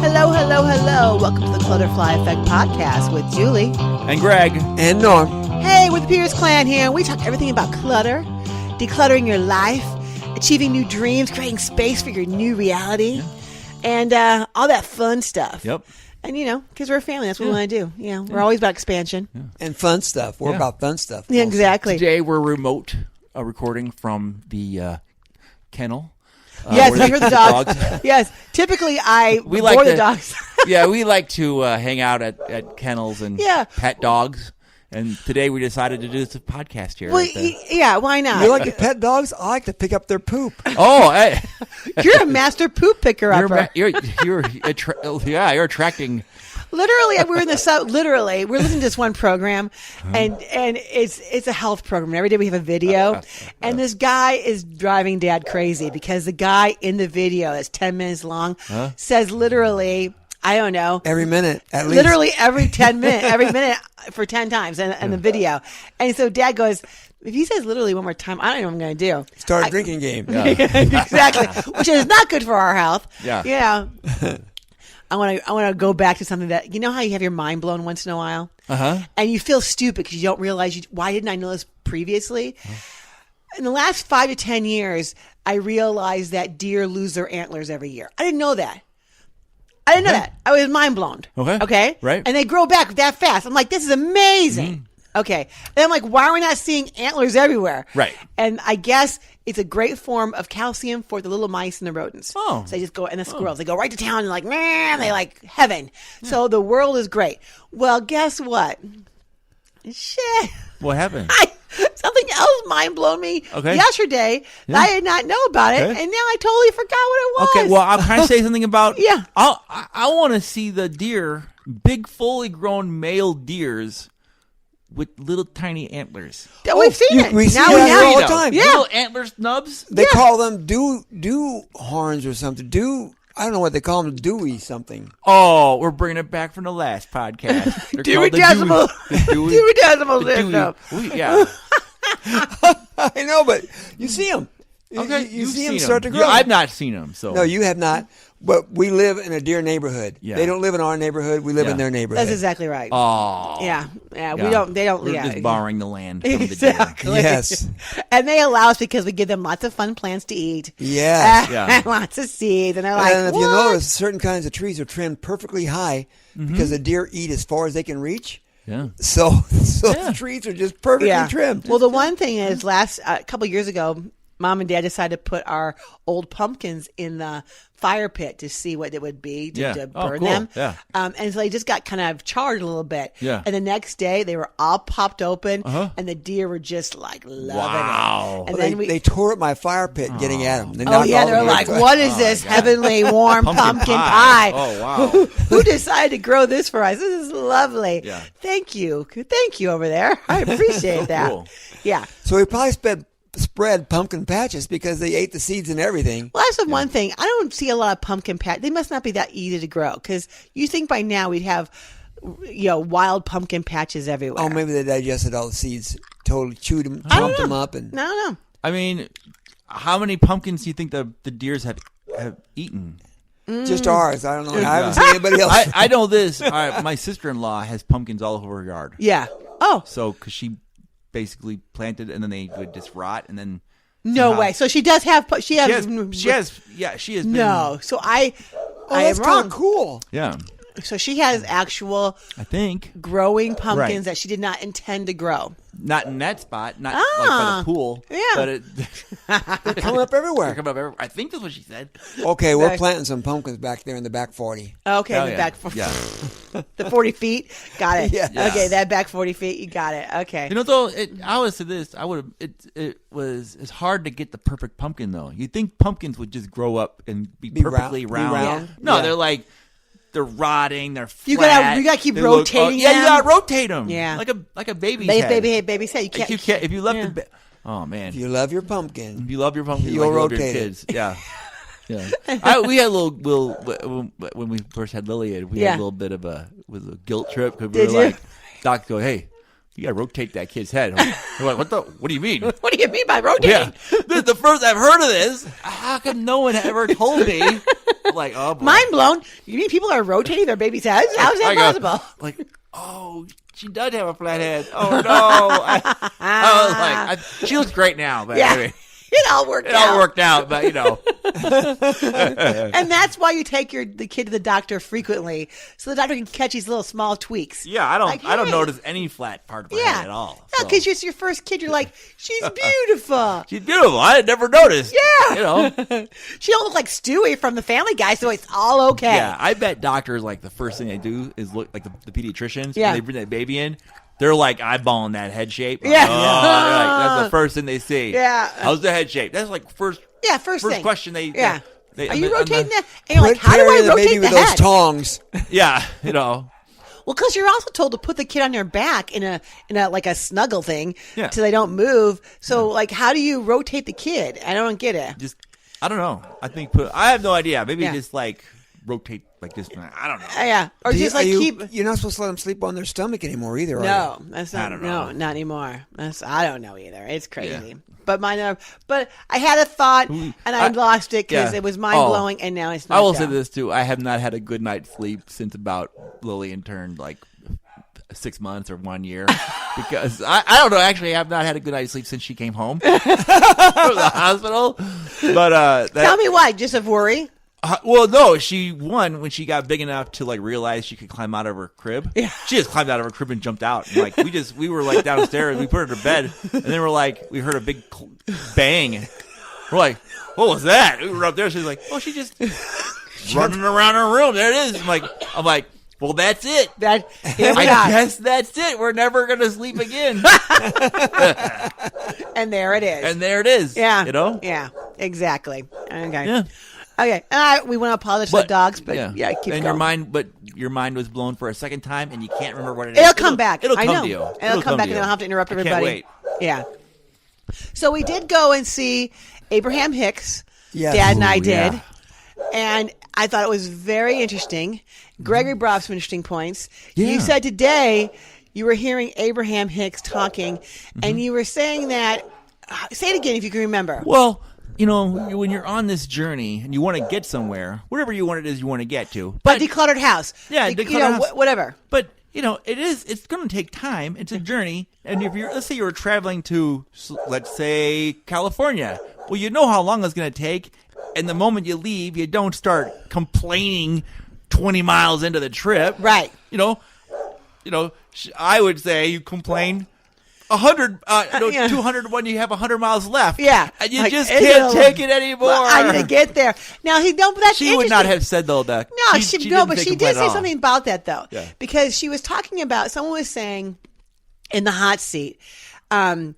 Hello, hello, hello. Welcome to the Clutterfly Effect Podcast with Julie. And Greg. And Norm. Hey, with the Pierce Clan here. We talk everything about clutter, decluttering your life, achieving new dreams, creating space for your new reality, and all that fun stuff. Yep. And, you know, because we're a family, that's what we want to do. You know, we're always about expansion. Yeah. And fun stuff. We're about fun stuff. Yeah, exactly. Today we're remote recording from the kennel. Yes, I heard the dogs. Yes, typically we like the dogs. Yeah, we like to hang out at kennels and pet dogs. And today we decided to do this podcast here. Well, yeah, why not? You like to pet dogs? I like to pick up their poop. Oh, you're a master poop picker-upper. You're attracting. Literally, we were in the literally, we're listening to this one program, and it's a health program. Every day we have a video, and this guy is driving Dad crazy because the guy in the video that's 10 minutes long says literally, I don't know, every minute at least, literally every 10 minutes, every minute for 10 times in the video, and so Dad goes, if he says literally one more time, I don't know what I'm going to do. Start a drinking game. Yeah. Exactly, which is not good for our health. Yeah, you know. I want to go back to something that, you know how you have your mind blown once in a while? And you feel stupid because you don't realize, why didn't I know this previously? In the last 5 to 10 years, I realized that deer lose their antlers every year. I didn't know that. I was mind blown. Okay? Right. And they grow back that fast. I'm like, this is amazing. Okay. And I'm like, why are we not seeing antlers everywhere? Right. And I guess it's a great form of calcium for the little mice and the rodents. Oh. So they just go, and the squirrels, they go right to town and like, man, they like heaven. Yeah. So the world is great. Well, guess what? Shit. What happened? Something else mind blown me yesterday. Yeah. I did not know about it. And now I totally forgot what it was. Okay, well, I'm trying to say something about, yeah. I want to see the deer, big fully grown male deers, with little tiny antlers. We've seen it. We see it all the time. Yeah. Little antler snubs. They call them dew horns or something. I don't know what they call them. Dewy something. Oh, we're bringing it back from the last podcast. Dewey Decimal. Dewey Decimal system. Yeah. I know, but you see them. Okay, you see them start to grow. I've not seen them. So no, you have not. But we live in a deer neighborhood. Yeah. They don't live in our neighborhood. We live in their neighborhood. That's exactly right. Oh. Yeah. We don't. They don't. We're just borrowing the land from exactly. the deer. Yes. And they allow us because we give them lots of fun plants to eat. Yes. And lots of seeds. And they're like, and if what? you notice, certain kinds of trees are trimmed perfectly high because the deer eat as far as they can reach. Yeah. So the trees are just perfectly trimmed. Well, the one thing is, a couple years ago, Mom and Dad decided to put our old pumpkins in the fire pit to see what it would be to burn them. Yeah. And so they just got kind of charred a little bit. Yeah. And the next day they were all popped open and the deer were just like loving it. And then they tore up my fire pit getting at them. They're like, what is this heavenly warm pumpkin pie? Oh, wow. Who decided to grow this for us? This is lovely. Yeah. Thank you over there. I appreciate that. Cool. Yeah. So we probably spread pumpkin patches because they ate the seeds and everything. Well, that's the one thing. I don't see a lot of pumpkin patches. They must not be that easy to grow because you think by now we'd have, wild pumpkin patches everywhere. Oh, maybe they digested all the seeds, totally chewed them, chomped them up. And I don't know. I mean, how many pumpkins do you think the deers have eaten? Just ours. I don't know. I haven't seen anybody else. I know this. My sister-in-law has pumpkins all over her yard. Yeah. Oh. So, because she basically planted and then they would just rot and then no way. So she does have she has no. So I that's am wrong. Kind of cool. Yeah. So she has actual I think growing pumpkins that she did not intend to grow. Not in that spot, not like by the pool. Yeah. But they're coming up everywhere. I think that's what she said. Okay, we're planting some pumpkins back there in the back 40. Okay, back 40. Yeah. The 40 feet. Got it. Yes. Okay, that back 40 feet. You got it. Okay. Though, I would say this. It's hard to get the perfect pumpkin, though. You'd think pumpkins would just grow up and be perfectly round. Yeah. No, they're like, they're rotting. They're flat. You gotta keep rotating them. Yeah, you gotta rotate them. Yeah, like a baby's head. Baby's head. You can't. If you left oh man. If you love your pumpkin, you'll rotate your kids. Yeah. Yeah. We had a little when we first had Lily. We had a little bit of a guilt trip because we were like, Doc go, hey, you gotta rotate that kid's head. We're like, what do you mean? What do you mean by rotating? Yeah. This is the first I've heard of this. How come no one ever told me Like, oh, boy. Mind blown. You mean people are rotating their baby's heads? How is that possible? Like, oh, she does have a flat head. Oh, no. I was like, she looks great now. But anyway. It all worked out, but And that's why you take the kid to the doctor frequently, so the doctor can catch these little small tweaks. Yeah, I don't notice any flat part of her head at all. No, because it's your first kid. You're like, she's beautiful. She's beautiful. I had never noticed. Yeah. She don't look like Stewie from The Family Guy, so it's all okay. Yeah, I bet doctors, like, the first thing they do is look, like the pediatricians, when they bring that baby in. They're like eyeballing that head shape. Yeah. That's the first thing they see. Yeah. How's the head shape? That's like first thing. question they. Yeah. Are you rotating that? And you're like, how do I rotate the head? Those tongs. Yeah, Well, because you're also told to put the kid on your back in a like a snuggle thing, so they don't move. So, like, how do you rotate the kid? I don't get it. I don't know. I have no idea. Maybe just like rotate like this. I don't know. Yeah, or just like keep. You're not supposed to let them sleep on their stomach anymore either. No, that's not. I don't know. No, not anymore. I don't know either. It's crazy. Yeah. But I had a thought and I lost it because it was mind blowing, and now it's not. I will say this too: I have not had a good night's sleep since about Lillian turned like 6 months or 1 year, because I don't know. Actually, I have not had a good night's sleep since she came home from the hospital. But tell me why? Just of worry. Well, no, when she got big enough to like realize she could climb out of her crib. Yeah. She just climbed out of her crib and jumped out. And, like we were like downstairs, we put her to bed, and then we heard a big bang. We're like, what was that? We were up there. She's like, oh, she just running around her room. There it is. I'm like, well, that's it. I guess that's it. We're never gonna sleep again. And there it is. Yeah. Yeah. Exactly. Okay. Yeah. Okay, we want to apologize to the dogs, but keep going. Your mind was blown for a second time, and you can't remember what it is. It'll come back. It'll come to you. It'll come back, and I don't have to interrupt everybody. Can't wait. Yeah. So we did go and see Abraham Hicks. Yes. Dad and I did, and I thought it was very interesting. Gregory brought up some interesting points. Yeah. You said today you were hearing Abraham Hicks talking, and you were saying that. Say it again if you can remember. Well. When you're on this journey and you want to get somewhere, whatever you want it is you want to get to. But decluttered house. Yeah, decluttered house. Whatever. But, it's going to take time. It's a journey. And let's say you're traveling to, let's say, California. Well, you know how long it's going to take. And the moment you leave, you don't start complaining 20 miles into the trip. Right. I would say you complain 100, 200 when you have 100 miles left. Yeah. And you just can't take it anymore. Well, I need to get there. Now, that's she would not have said, though, that. No, but she did say something about that, though. Yeah. Because she was talking about, someone was saying in the hot seat, they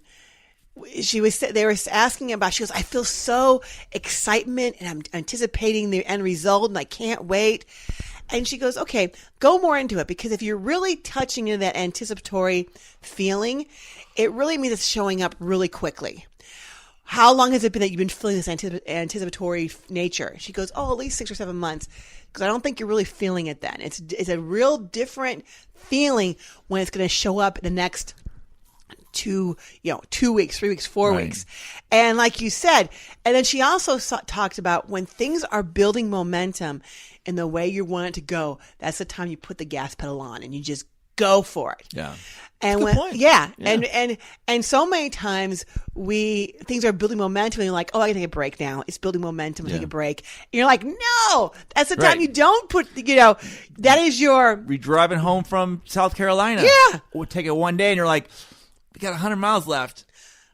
were asking about, she goes, I feel so excitement and I'm anticipating the end result and I can't wait. And she goes, okay, go more into it, because if you're really touching into that anticipatory feeling, it really means it's showing up really quickly. How long has it been that you've been feeling this anticipatory nature? She goes, at least 6 or 7 months, because I don't think you're really feeling it then. It's a real different feeling when it's going to show up in the next 2 weeks, 3 weeks, 4 weeks. And like you said, and then she also talked about when things are building momentum in the way you want it to go, that's the time you put the gas pedal on and you just go for it. Yeah. And that's a good point. Yeah. And so many times things are building momentum and you're like, I can take a break now. It's building momentum, take a break. And you're like, no, that's the time you don't put, that is your. We're driving home from South Carolina. Yeah. We'll take it one day and you're like, we got 100 miles left.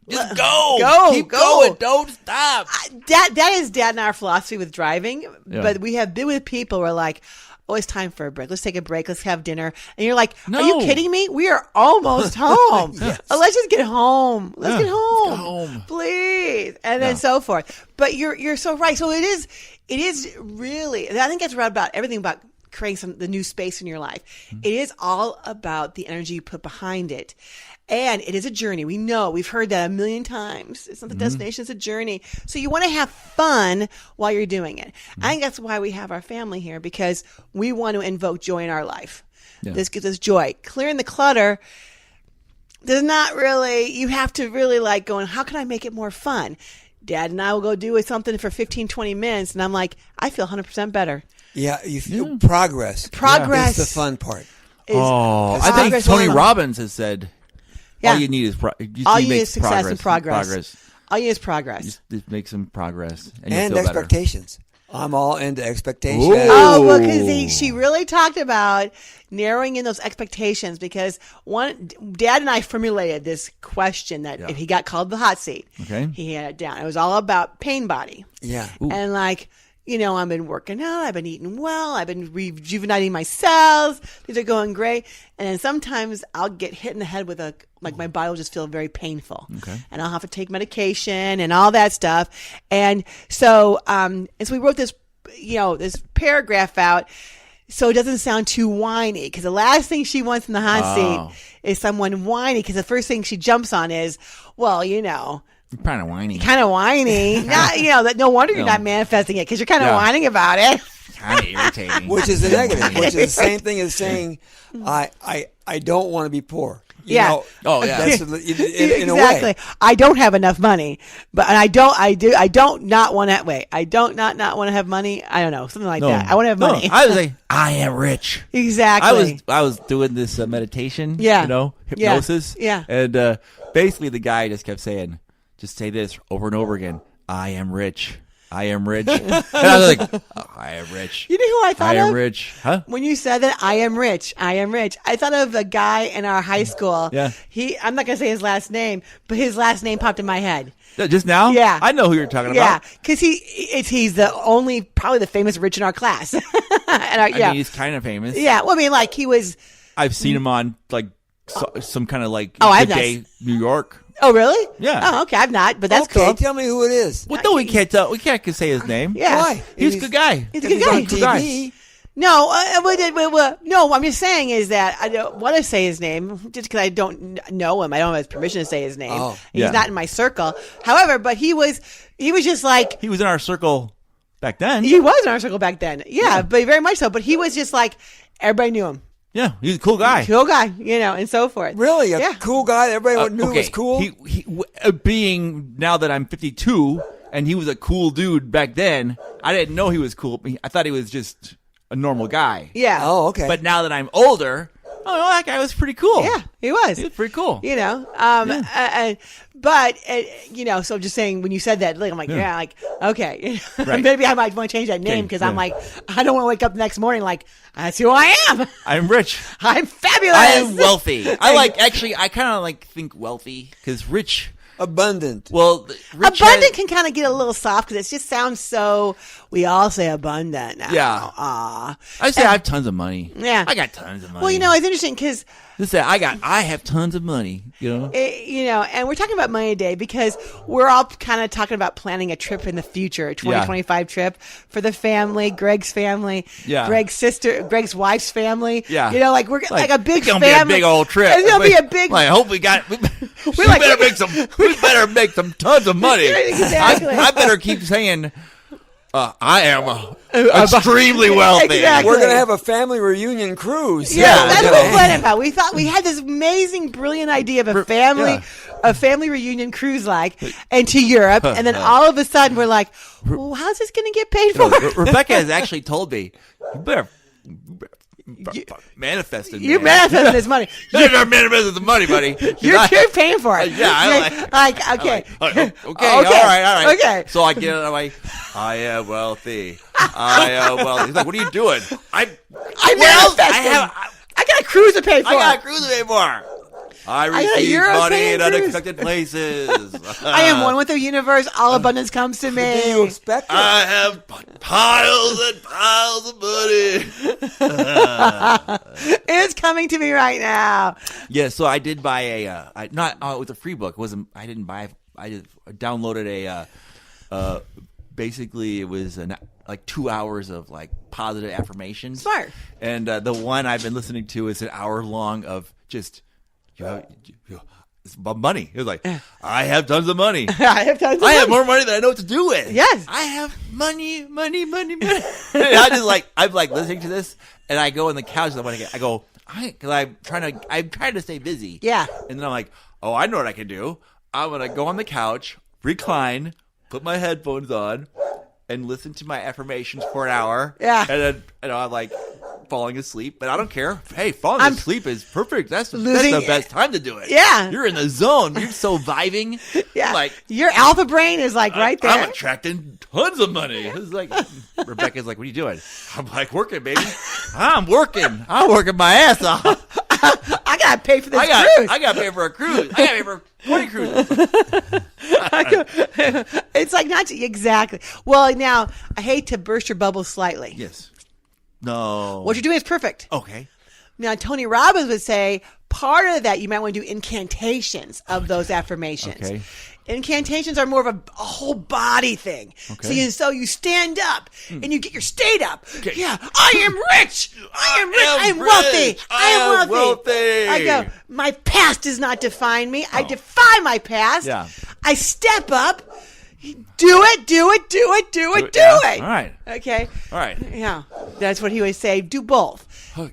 Just go. Keep going. Don't stop. That is Dad and our philosophy with driving. Yeah. But we have been with people who are like, it's time for a break. Let's take a break. Let's have dinner. And you're like, are you kidding me? We are almost home. Yes. Let's just get home. Let's get home. Let's go home. Please. And then so forth. But you're so right. So it is really, I think that's right about everything about creating the new space in your life. Mm-hmm. It is all about the energy you put behind it. And it is a journey. We know. We've heard that a million times. It's not the destination. It's a journey. So you want to have fun while you're doing it. I think that's why we have our family here, because we want to invoke joy in our life. Yeah. This gives us joy. Clearing the clutter, there's not really, you have to really like going, how can I make it more fun? Dad and I will go do something for 15, 20 minutes, and I'm like, I feel 100% better. Yeah, you feel progress. Progress. That's the fun part. I think Tony Robbins has said, all you need is all you need is success and progress. All you need is progress. Just make some progress. And expectations. Better. I'm all into expectations. Ooh. Oh, well, because she really talked about narrowing in those expectations, because Dad and I formulated this question that if he got called the hot seat, he had it down. It was all about pain body. Yeah. Ooh. And like, I've been working out, I've been eating well, I've been rejuvenating my cells. These are going great. And then sometimes I'll get hit in the head with my body will just feel very painful. Okay. And I'll have to take medication and all that stuff. And so, we wrote this, this paragraph out so it doesn't sound too whiny, because the last thing she wants in the hot seat is someone whiny, because the first thing she jumps on is, well, You're kind of whiny. Not, no wonder you're not manifesting it, because you're kind of whining about it. Kind of irritating. Which is the negative. Which is the same thing as saying, I don't want to be poor. Yeah. That's in a way. I don't have enough money, but I don't not want to. Wait, I don't not want to have money. I don't know, something like that. I want to have money. I was like, I am rich. Exactly. I was doing this meditation. Yeah. Hypnosis. Yeah. And basically, the guy just kept saying, just say this over and over again. I am rich. I am rich. And I was like, I am rich. You know who I thought of? I am rich. Huh? When you said that, I am rich. I am rich. I thought of a guy in our high school. Yeah. I'm not going to say his last name, but his last name popped in my head. Just now? Yeah. I know who you're talking about. Yeah. Because he's probably the famous rich in our class. I mean, he's kind of famous. Yeah. Well, I mean, like, he was. I've seen him on, like, some kind of, like, Good Day New York. Oh, really? Yeah. Oh, okay. I've not, but that's cool. Tell me who it is. Well, no, we can't tell. We can't say his name. Yeah. Why? He's a good guy. He's a good guy. On TV. No, no. I'm just saying is that I don't want to say his name just because I don't know him. I don't have his permission to say his name. Oh. He's not in my circle. However, but he was just like, he was in our circle back then. He was in our circle back then. Yeah, but very much so. But he was just like, everybody knew him. Yeah, he's a cool guy. Cool guy, and so forth. Really? A cool guy that everybody knew was cool? He being, now that I'm 52, and he was a cool dude back then, I didn't know he was cool. I thought he was just a normal guy. Yeah. Oh, okay. But now that I'm older, that guy was pretty cool. Yeah, he was. He was pretty cool. So just saying, when you said that, like, I'm like, like, okay. Right. Maybe I might want to change that name, because I'm like, I don't want to wake up the next morning like, that's who I am. I'm rich. I'm fabulous. I am wealthy. I kind of think wealthy, because rich. Abundant. Well, abundant can kind of get a little soft, because it just sounds so. We all say abundant now. Yeah. I say I have tons of money. Yeah. I got tons of money. Well, it's interesting because. I have tons of money. And we're talking about money today because we're all kind of talking about planning a trip in the future, a 2025 trip for the family, Greg's family, Greg's wife's family. Yeah. We're like a big family. It's gonna be a big old trip. It's gonna be a big. I hope we got. We better make some tons of money. Exactly. I better keep saying. I am extremely wealthy. Exactly. We're going to have a family reunion cruise. Yeah, that's what we're planning about. We thought we had this amazing, brilliant idea of a family reunion cruise, and to Europe, and then all of a sudden we're like, well, how's this going to get paid for? Rebecca has actually told me, you better manifested. You manifested this money. You're not manifesting the money, buddy. You're paying for it. Okay. Okay. All right. Okay. So I get it. I'm like, I am wealthy. I am wealthy. He's like, what are you doing? I manifested. I got a cruise to pay for. I receive money in unexpected places. I am one with the universe. All abundance comes to me. What do you expect? I have piles and piles of money. It's coming to me right now. Yeah, so I did buy it was a free book. I didn't buy. I just downloaded basically it was 2 hours of positive affirmations. Smart. And the one I've been listening to is an hour long of just. It's money. It was like, I have tons of money. I have more money than I know what to do with. Yes. I have money. I'm listening to this, and I go on the couch. Because I'm trying to stay busy. Yeah. And then I'm like, oh, I know what I can do. I'm gonna go on the couch, recline, put my headphones on and listen to my affirmations for an hour. Yeah. And then I'm like falling asleep, but I don't care. Hey, falling asleep is perfect. That's the best time to do it. Yeah. You're in the zone. You're so vibing. Yeah. Like, your alpha brain is like right there. I'm attracting tons of money. It's like Rebecca's like, what are you doing? I'm like, working, baby. I'm working my ass off. I gotta pay for this cruise. I gotta pay for a cruise. I gotta pay for 20 cruises. It's like not exactly. Well, now I hate to burst your bubble slightly. Yes. No. What you're doing is perfect. Okay. Now, Tony Robbins would say part of that you might want to do incantations of those affirmations. Okay. Incantations are more of a whole body thing. Okay. So you stand up and you get your state up. Okay. Yeah, I am rich. I am wealthy. I am wealthy. I go, my past does not define me. I defy my past. Yeah. I step up. Do it. All right. Okay. All right. Yeah. That's what he would say. Do both.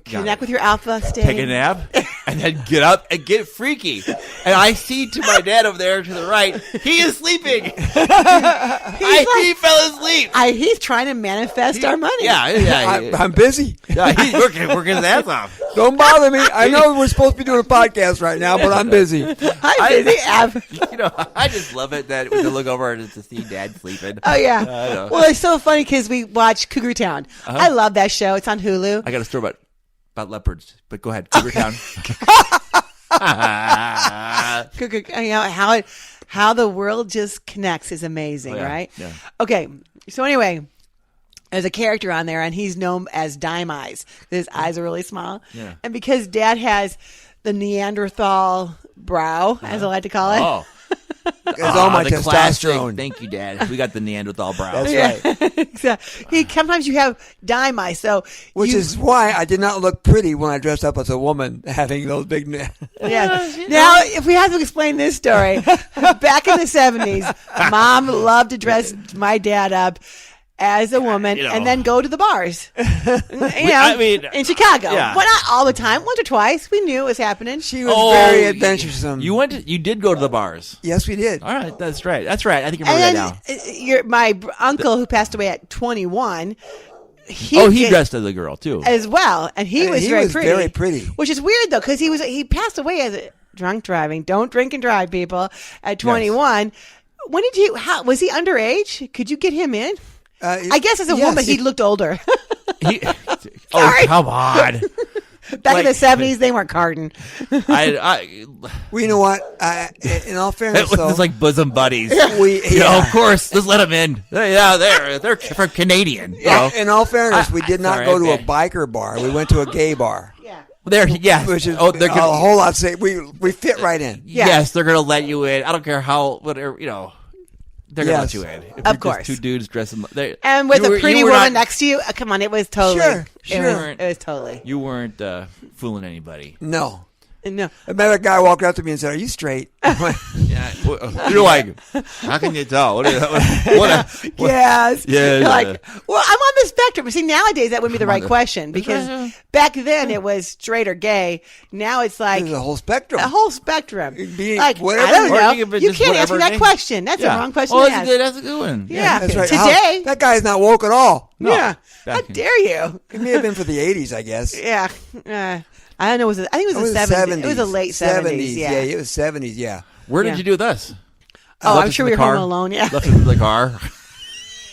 Connect with your alpha state. Take a nap and then get up and get freaky. And I see to my dad over there to the right, he is sleeping. He fell asleep. He's trying to manifest our money. Yeah. I'm busy. Yeah, he's working his ass off. Don't bother me. I know we're supposed to be doing a podcast right now, but I'm busy. I'm busy. I just love it that we can look over and to see Dad sleeping. Oh, yeah. Well, it's so funny because we watch Cougar Town. I love that show. It's on Hulu. I got a story about leopards, but go ahead. Cougar Town. How the world just connects is amazing, right? Yeah. Okay. So anyway, there's a character on there, and he's known as Dime Eyes. His eyes are really small. Yeah. And because Dad has the Neanderthal brow, as I like to call it. Oh. It's all my the testosterone. classic. Thank you, Dad. We got the Neanderthal brow. That's right. Exactly. Sometimes you have dime eyes, Which is why I did not look pretty when I dressed up as a woman, having those big. Yeah. Now, if we have to explain this story, back in the 70s, Mom loved to dress my dad up as a woman and then go to the bars. In Chicago. Yeah. Well, not all the time. Once or twice. We knew it was happening. She was very adventuresome. You did go to the bars. Yes, we did. All right, that's right. I think I remember that now. My uncle, who passed away at 21, he dressed as a girl too, as well, and he was very pretty. Which is weird though, because he passed away as a drunk driving. Don't drink and drive, people. At 21, when was he underage? Could you get him in? I guess as a woman, he looked older. Come on. Back in the 70s, they weren't carding. Well, you know what? In all fairness, though, it's like bosom buddies. Of course, let's let them in. They're from Canadian. In all fairness, we did not go to a biker bar. We went to a gay bar. Which is a whole lot safe. We fit right in. Yes, they're going to let you in. I don't care how, whatever, they're going to let you in. Of course. Two dudes dressed and with a pretty woman next to you, come on, it was totally. Sure. It was totally. You weren't fooling anybody. No. No. I met a guy walked up to me and said, "Are you straight?" Yeah. You're like, how can you tell? Yes. Yeah. You're like, well, I'm on the spectrum. See, nowadays that wouldn't be the right question because back then it was straight or gay. Now it's like the whole spectrum. A whole spectrum. Like whatever. I don't know. You can't answer that question. That's the wrong question to ask. That's a good one. Yeah. That's right. Today, that guy's not woke at all. No. Yeah. How dare you? It may have been for the 80s, I guess. Yeah. I don't know. I think it was the 70s. It was the late 70s. Yeah, it was 70s. Yeah. Where did you do with us? Oh, I'm sure we were home alone. Yeah. Left us in the car.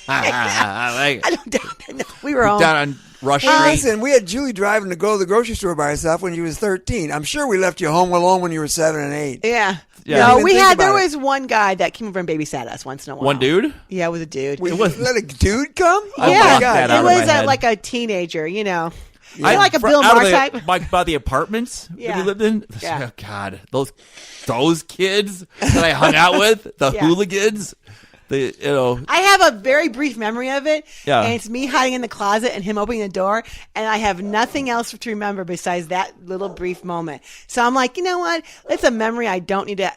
I don't know. We were home. Down on Rush Street. Listen, we had Julie driving to go to the grocery store by herself when she was 13. I'm sure we left you home alone when you were 7 and 8. Yeah. Yeah. No, there was one guy that came over and babysat us once in a while. One dude? Yeah, it was a dude. Let a dude come? Yeah. It was like a teenager, like a Bill Maher type. Like by the apartments that we lived in? Yeah. Oh, God. Those kids that I hung out with, the hooligans. I have a very brief memory of it, and it's me hiding in the closet and him opening the door, and I have nothing else to remember besides that little brief moment. So I'm like, you know what? That's a memory I don't need to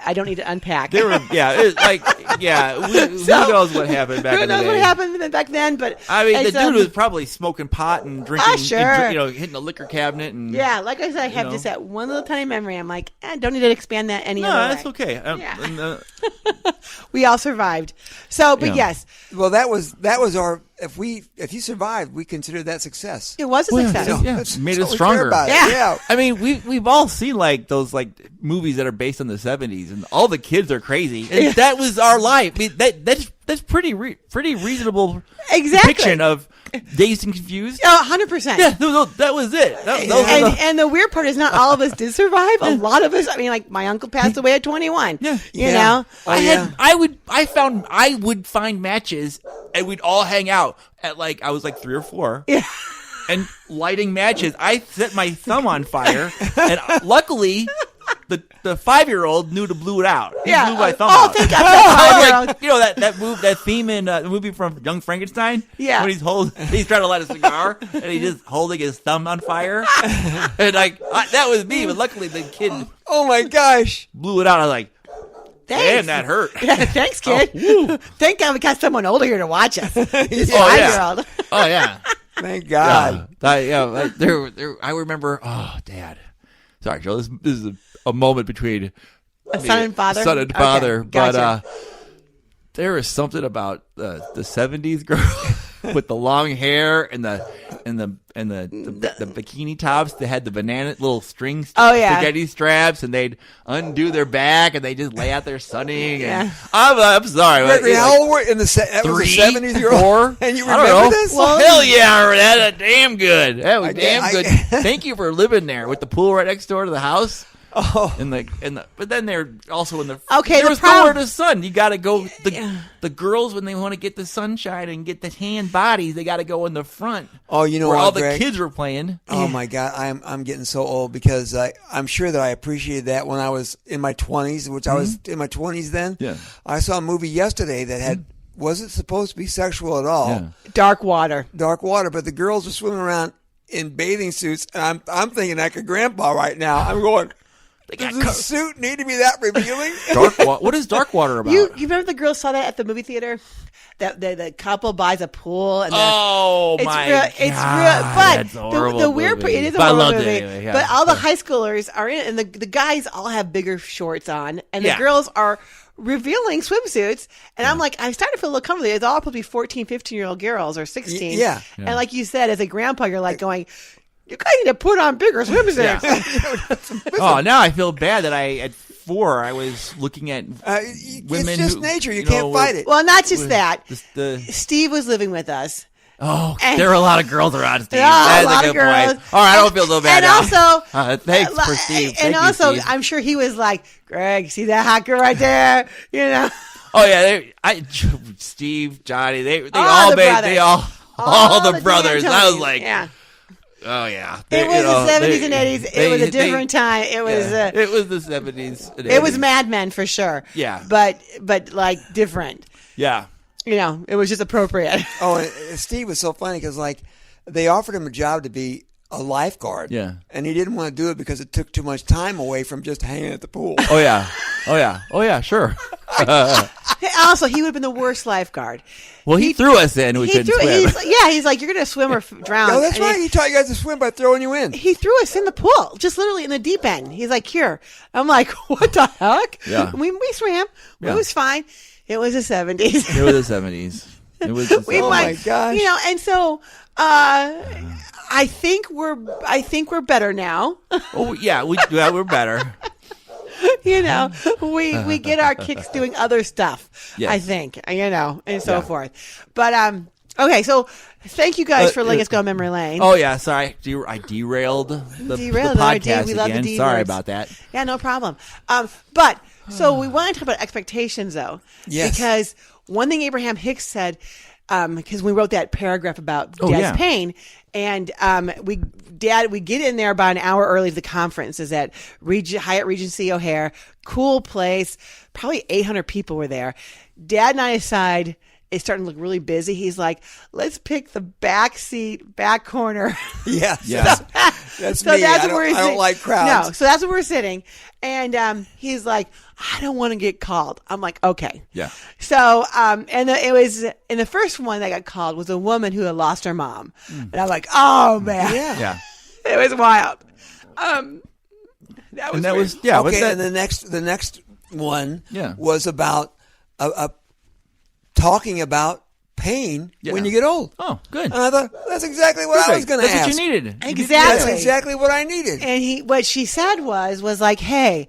unpack. Who knows what happened back in the day? Who knows what happened back then? But I mean, the dude was probably smoking pot and drinking, sure. Hitting a liquor cabinet, and like I said, I have just that one little tiny memory. I'm like, I don't need to expand that any other way. No, that's okay. We all survived. So, but yes. Well, that was our. If you survived, we considered that success. It was a success. Yeah, made it stronger. Yeah. I mean, we've all seen like those like movies that are based on the 70s, and all the kids are crazy. And that was our life. I mean, that's pretty reasonable depiction of Dazed and Confused. 100%. Yeah, that was it. And the weird part is not all of us did survive. A lot of us. I mean, like my uncle passed away at 21. Yeah, you know. I would find matches, and we'd all hang out at like I was like 3 or 4. Yeah. And lighting matches. I set my thumb on fire, and luckily, the 5-year-old knew to blow it out. He blew my thumb out. Thank God, like, you know that theme in the movie from Young Frankenstein. Yeah, when he's trying to light a cigar, and he's just holding his thumb on fire. And that was me, but luckily the kid. Oh my gosh, blew it out. I was like, thanks. Damn, that hurt. Yeah, thanks, kid. Thank God we got someone older here to watch us. This 5-year-old. Oh yeah. Thank God. I remember. Oh, Dad. Sorry, Joe. This is a moment between son and father. Okay, gotcha. But there is something about the 70s girl with the long hair and the bikini tops. They had the banana little string spaghetti straps, and they'd undo their back and they just lay out there sunning. And I'm sorry. Gregory, how old were you in the 70s? You're 4? And you remember this? Well, hell yeah, that's damn good. That was damn good. Thank you for living there with the pool right next door to the house. Oh, but then they're also in the there was nowhere to sun. You got to go. The girls, when they want to get the sunshine and get the tan bodies, they got to go in the front. Oh, you know where what, all Greg? The kids were playing. Oh my God, I'm getting so old because I'm sure that I appreciated that when I was in my 20s, which I was in my 20s then. Yeah, I saw a movie yesterday that had wasn't supposed to be sexual at all. Yeah. Dark water, but the girls were swimming around in bathing suits, and I'm thinking like a grandpa right now. I'm going. Does the suit need to be that revealing? What is dark water about? You remember the girls saw that at the movie theater? That the couple buys a pool. And God! It's real. But the weird part, it is a horrible movie. Anyway, yeah. But all the high schoolers are in it, and the guys all have bigger shorts on, and the girls are revealing swimsuits. And I'm like, I'm starting to feel a little comfortable. It's all supposed to be 14, 15-year-old girls or 16. Yeah. And like you said, as a grandpa, you're like going, you guys need to put on bigger swimsuits. Yeah. Now I feel bad that at 4 I was looking at women. It's just nature. You can't fight it. Well, not just that. Steve was living with us. Oh, there were a lot of girls around Steve. That's a lot of girls. Point. All right, I don't feel so bad. And also, thanks for Steve. And also, I'm sure he was like, Greg, see that hot girl right there? You know. Oh yeah, Steve, Johnny, they all the brothers. I was like, oh yeah, it was the 70s and 80s. It was a different time. It was the 70s. And 80s. It was Mad Men for sure. Yeah, but like different. Yeah, you know, it was just appropriate. Oh, and Steve was so funny because like they offered him a job to be a lifeguard. Yeah, and he didn't want to do it because it took too much time away from just hanging at the pool. Oh yeah, sure. Also, he would have been the worst lifeguard. Well, he threw us in. We couldn't swim. He's like, you're going to swim or drown. No, that's right. He taught you guys to swim by throwing you in. He threw us in the pool, just literally in the deep end. He's like, here. I'm like, what the heck? Yeah. We swam. Yeah. It was fine. It was the 70s. It was the 70s. It was. Oh my gosh. You know, and so I think we're better now. Oh yeah, we're better. You know, we get our kicks doing other stuff. Yes. I think, you know, and so forth. But okay, so thank you guys for letting us go memory lane. Oh yeah, sorry, I derailed the podcast we love again. the Sorry about that. Yeah, no problem. But so we want to talk about expectations though, because one thing Abraham Hicks said. Because we wrote that paragraph about Dad's pain, and we get in there about an hour early to the conference. Is at Hyatt Regency O'Hare, cool place. Probably 800 people were there. Dad and I decide it's starting to look really busy. He's like, let's pick the back seat, back corner. Yeah. That's so me. That's I don't like crowds. No, so that's where we're sitting. And he's like, I don't want to get called. I'm like, okay. Yeah. So, it was in the first one that got called was a woman who had lost her mom. And I'm like, oh man. Yeah. It was wild. That was Okay, and the next one was about a talking about pain when you get old. Oh, good. And I thought, that's exactly what I was going to ask. That's what you needed. Exactly. That's exactly what I needed. And what she said was like, hey,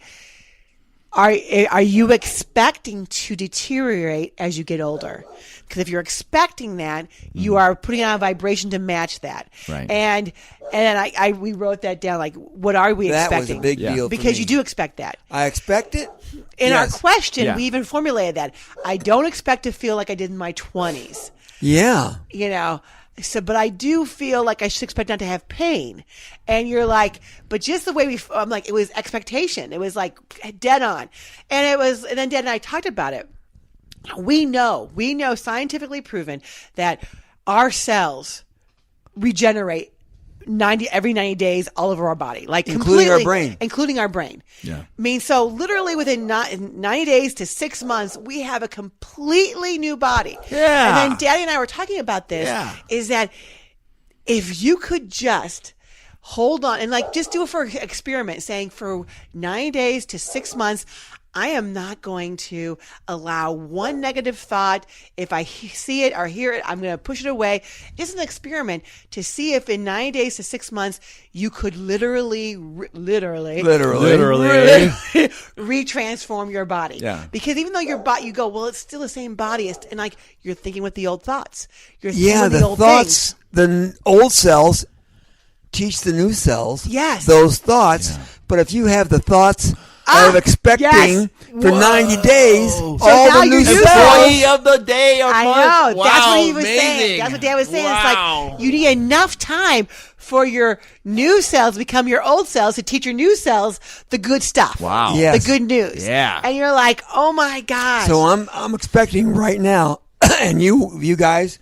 are you expecting to deteriorate as you get older? Because if you're expecting that, you are putting on a vibration to match that. Right. And we wrote that down. Like, what are we expecting? That was a big deal because for me. you do expect that. I expect it. In our question, Yeah. we even formulated that. I don't expect to feel like I did in my 20s. Yeah. You know, so, but I do feel like I should expect not to have pain. And you're like, but just the way I'm like, it was expectation. It was like dead on. And then Dad and I talked about it. We know scientifically proven that our cells regenerate every 90 days all over our body, like including our brain. Including our brain. Yeah. I mean, so literally within 90 days to 6 months, we have a completely new body. Yeah. And then Daddy and I were talking about this, is that if you could just hold on and like just do it for an experiment, saying for 90 days to 6 months, I am not going to allow one negative thought. If I see it or hear it, I'm going to push it away. It's an experiment to see if in 90 days to 6 months, you could literally retransform your body. Yeah. Because even though your body, you go, well, it's still the same body. And like, you're thinking with the old thoughts. You're thinking with the old thoughts, things. the old cells teach the new cells those thoughts. Yeah. But if you have the thoughts of expecting for 90 days, so all the new cells. Employee of the day or I month. know. Wow, That's what he was amazing. saying. That's what Dad was saying. Wow. It's like you need enough time for your new cells to become your old cells to teach your new cells the good stuff. Wow. Yes. The good news. Yeah. And you're like, oh my gosh. So I'm expecting right now, and you guys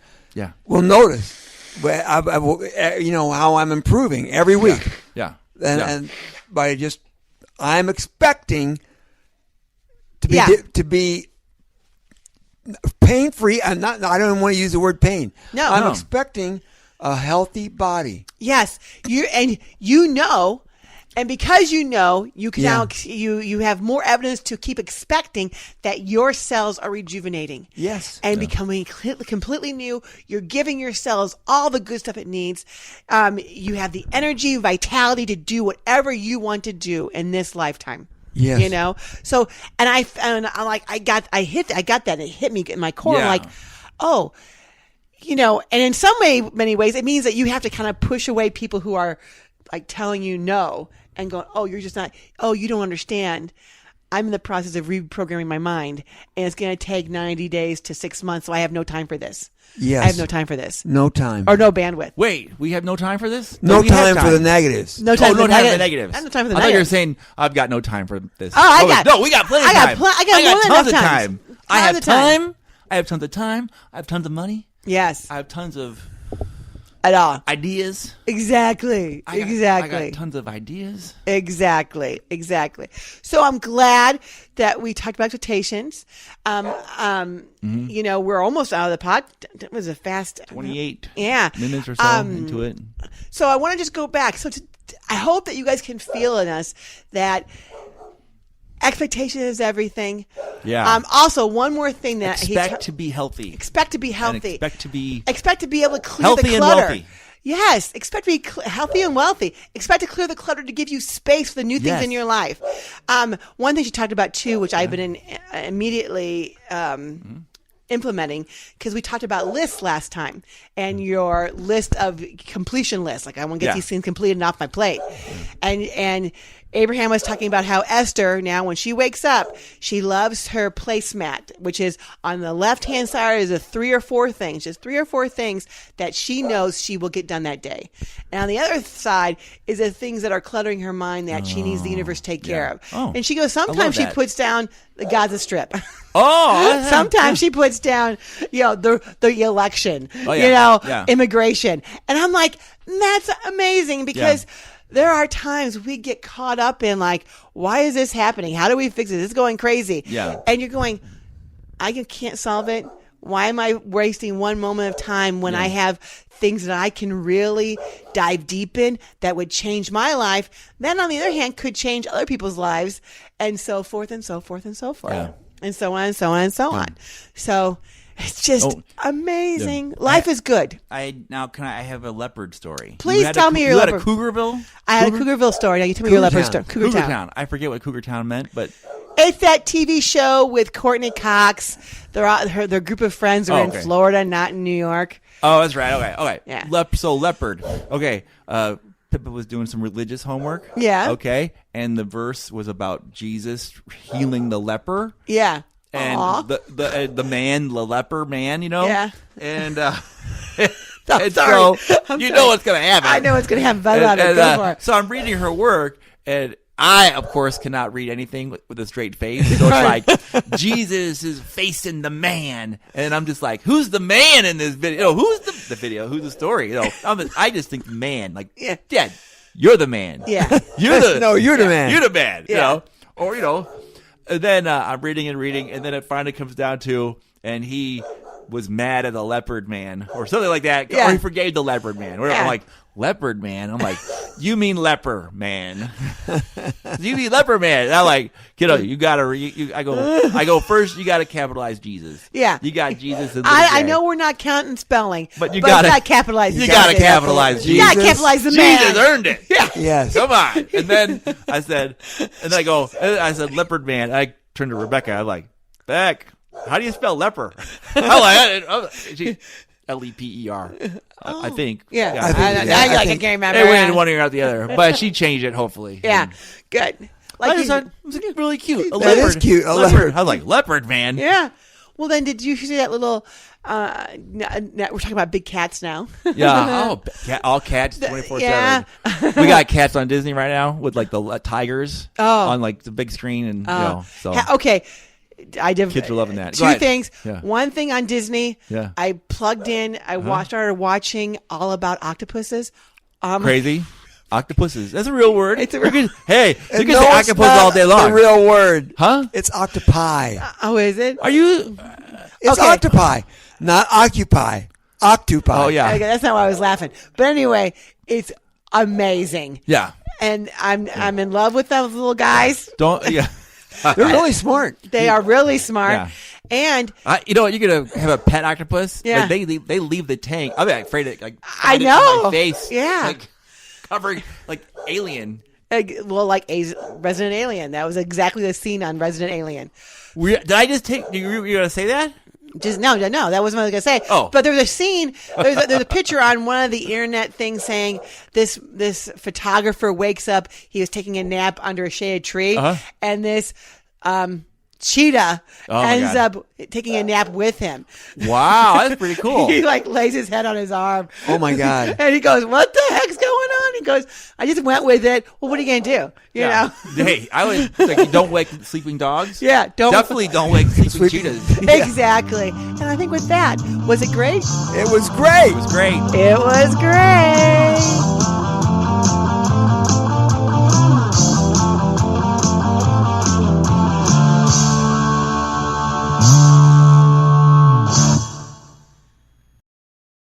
will notice, how I'm improving every week. Yeah. And by just, I'm expecting to be pain free. I don't even want to use the word pain. No, I'm expecting a healthy body. Yes, and because you can now you have more evidence to keep expecting that your cells are rejuvenating. Yes, and becoming completely new. You're giving your cells all the good stuff it needs. You have the energy, vitality to do whatever you want to do in this lifetime. Yes. You know. So, and I got that. It hit me in my core. Yeah. I'm like, oh. And in many ways, it means that you have to kind of push away people who are like telling you no and going, oh, you're just not, oh, you don't understand. I'm in the process of reprogramming my mind, and it's going to take 90 days to 6 months, so I have no time for this. Yes. I have no time for this. No time. Or no bandwidth. Wait, we have no time for this? No time for the negatives. No time, no time for the negatives. I have no time for the I thought you were negatives. saying, I've got no time for this. Oh, no, we got plenty of time. I got tons of enough time. I have time. I have tons of time. I have tons of money. Yes. I have tons of at all ideas. Exactly. I got tons of ideas. Exactly. So I'm glad that we talked about expectations. We're almost out of the pod. It was a fast 28 minutes or so into it. So I want to just go back. So I hope that you guys can feel in us that expectation is everything. Yeah. Also, one more thing that expect to be healthy. Expect to be healthy. And expect to be able to clear healthy the clutter. And wealthy. Yes, expect to be healthy and wealthy. Expect to clear the clutter to give you space for the new things in your life. One thing she talked about too, which I've been immediately implementing, because we talked about lists last time, and your list of completion lists. Like, I want to get these things completed and off my plate. And Abraham was talking about how Esther, now when she wakes up, she loves her placemat, which is on the left-hand side is just 3 or 4 things that she knows she will get done that day. And on the other side is the things that are cluttering her mind that she needs the universe to take care of. Oh, and she goes, sometimes she puts down the Gaza Strip. Oh, sometimes she puts down, the election, immigration. And I'm like, that's amazing, because there are times we get caught up in like, why is this happening? How do we fix it? It's going crazy. Yeah. And you're going, I can't solve it. Why am I wasting one moment of time when I have things that I can really dive deep in that would change my life? Then on the other hand, could change other people's lives, and so forth and so forth and so forth. Yeah. And so on and so on and so on. So It's just amazing. Life is good. Now can I have a leopard story? Please tell me your leopard. You had a Cougarville? I had a Cougarville story. Now you tell me your leopard story. Cougar Town. I forget what Cougar Town meant, but it's that TV show with Courtney Cox. Their group of friends are in Florida, not in New York. Oh, that's right. Okay. Yeah. So leopard. Okay. Pippa was doing some religious homework. Yeah. Okay. And the verse was about Jesus healing the leper. Yeah. And the man, the leper man, Yeah. And I'm sorry. So you know what's going to happen. I know what's going to happen. But I love it. Go for it. So I'm reading her work, and I, of course, cannot read anything with a straight face. So it's like, Jesus is facing the man. And I'm just like, who's the man in this video? Who's the video? Who's the story? I just think the man. Like, Dad, you're the man. Yeah. You're the man. You're the man. Yeah. And then I'm reading, and then it finally comes down to, and he was mad at the leopard man, or something like that. Yeah. Or he forgave the leopard man. Or I'm like, leopard man? I'm like, you mean leper man? You mean leper man? And I'm like, kiddo, you gotta. I go first. You gotta capitalize Jesus. Yeah, you got Jesus. In I know we're not counting spelling, but you gotta capitalize. You gotta capitalize Jesus. You gotta capitalize the man. Jesus earned it. Yeah. Yes. Come on. And then I said, leopard man. I turned to Rebecca. I'm like, Beck, how do you spell leper? L-E-P-E-R. I think. Yeah. I can't remember. It went in one ear out the other, but she changed it. Hopefully. Yeah. Good. Like it was really cute. A leopard. Is cute. A leopard. I was like, leopard man. Yeah. Well, then, did you see that little? We're talking about big cats now. Yeah. All cats 24/7. Yeah. We got cats on Disney right now with like the tigers on like the big screen and so. Okay. I did. Kids are loving that. Two things. Yeah. One thing on Disney. Yeah. I plugged in. I started watching All About Octopuses. Crazy. Octopuses. That's a real word. It's a real. Hey, you can say octopus all day long. It's a real word. Huh? It's octopi. Oh, is it? Are you? It's octopi, not occupy. Octopi. Oh yeah. Okay, that's not why I was laughing. But anyway, it's amazing. Yeah. And I'm in love with those little guys. Yeah. They're really smart. They are really smart. Yeah. And you know what? You're gonna have a pet octopus. Yeah. Like, they leave the tank. I'm afraid of I know. my face. Yeah. Like covering like Alien. Well, like Resident Alien. That was exactly the scene on Resident Alien. Did I just take? You were gonna say that? Just no, that wasn't what I was gonna say. Oh, but there's a scene. There's a picture on one of the internet things saying this photographer wakes up. He was taking a nap under a shaded tree, and this cheetah ends up taking a nap with him. Wow, that's pretty cool. He like lays his head on his arm. Oh my God. And he goes, "What the heck's going on?" He goes, "I just went with it." Well, what are you gonna do? You know? Hey, I would like, don't wake sleeping dogs. Yeah, definitely don't wake sleeping cheetahs. Exactly. And I think with that, was it great? It was great. It was great. It was great.